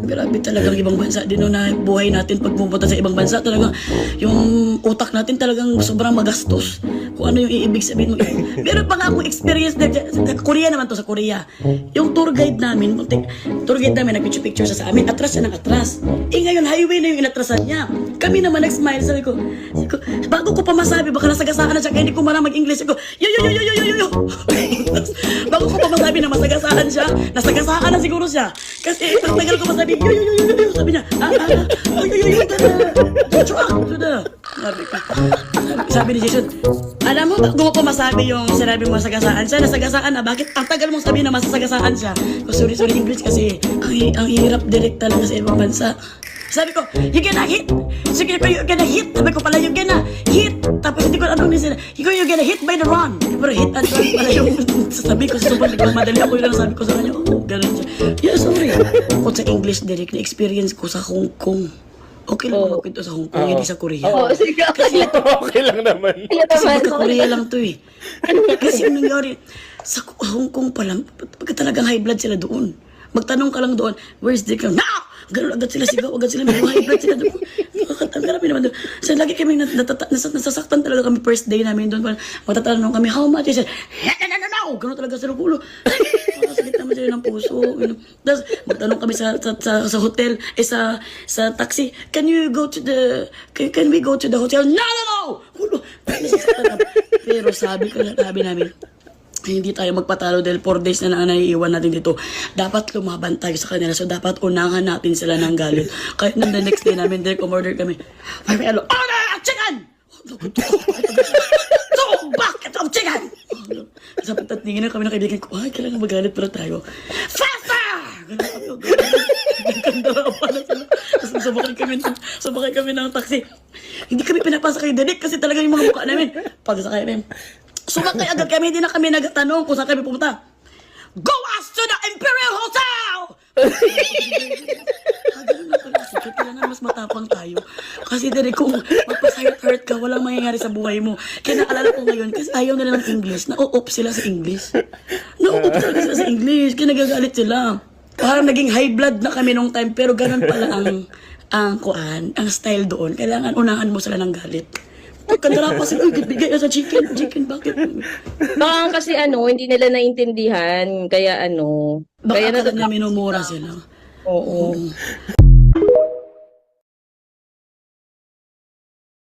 Grabe talagang ibang bansa din no, na buhay natin pag pumunta sa ibang bansa. Talagang yung utak natin talagang sobrang magastos. Kung ano yung iibig sabihin mo. Meron pa nga akong experience na Korea naman to, sa Korea. Yung tour guide namin, nag-picture siya sa amin. Atras siya ng atras. Ngayon, highway na yung inatrasan niya. Kami naman nag-smile. Sabi ko, bago ko pa masabi, baka nasagasaan na siya, kaya hindi ko marang mag-English. Sabi ko, yo. Bago ko pa masabi na masagasaan siya, nasagasaan na siguro siya. Kasi tagal ko masabi, yo. Sabi niya, yo, tada. Sabi ni Jason, alam mo, bago mo pa masabi yung sinabi mo masagasaan siya, nasagasaan na, bakit ang tagal mong sabihin na masasagasaan siya? Sorry, English kasi ang hirap direct talaga sa ibang bansa. Sabi ko, you gonna hit. Sige ko, you gonna hit. Sabi ko pala, you gonna hit. Tapos hindi ko anong nisira. You gonna hit by the run. Pero hit and run pala yung sabi ko. Sobrang nagmamadali ako, yun ang sabi ko sa kanya. Oh, ganun siya. Yeah, sorry. Kung sa English direct, na-experience ko sa Hong Kong. Okay lang naman ito sa Hong Kong, hindi sa Korea. Oo, sige. Kasi Okay lang naman. kasi magka-Korea lang to eh. Kasi yung nangyari, sa Hong Kong pa lang, pagka talagang high blood sila doon. Magtanong ka lang doon, where's the girl? No! Ganun agad sila sigaw, agad sila may high blood sila doon. Nakakatanggal naman doon. So lagi kami nasasaktan talaga kami first day namin doon. Matatanong kami, how much? I said, no! Ganun talaga sa ulo. Makasakit naman sila ng puso. Tapos magtanong kami sa hotel, sa taxi, can we go to the hotel? No! Ulo. Pero sabi namin, hindi tayo magpatalo dahil 4 days na naiiwan natin dito. Dapat lumaban tayo sa kanila. So, dapat unahan natin sila ng galit. Kahit nung the next day namin, direct umorder kami. Order of chicken! So, bucket of chicken! Sabi tatingin na kami ng kaibigan ko, ay, kailangan magalit pero tayo. Faster! Ganda pa na sila. Tapos sabakay kami ng taxi. Hindi kami pinapasa kay Dedek kasi talaga yung mga mukha namin. Pagsakay namin. Sumakay agad kami, hindi na kami nagtanong kung saan kami pumunta. Go us to the Imperial Hotel! Ganun na pala. Sige, kailangan mas matapang tayo. Kasi dali kung magpa-hurt ka, walang mangyayari sa buhay mo. Kaya naalala ko ngayon, kasi ayaw nila ng English. Na-o-op sila sa English. Na-o-op talaga sila sa English. Kaya nagagalit sila. Parang naging high blood na kami nung time. Pero ganun pala ang style doon. Kailangan unahan mo sila ng galit. Pagkandala pa sila, bigay sa chicken, bakit? Baka kasi hindi nila naintindihan. Kaya Baka kaya akala niya minumura sila. Oo.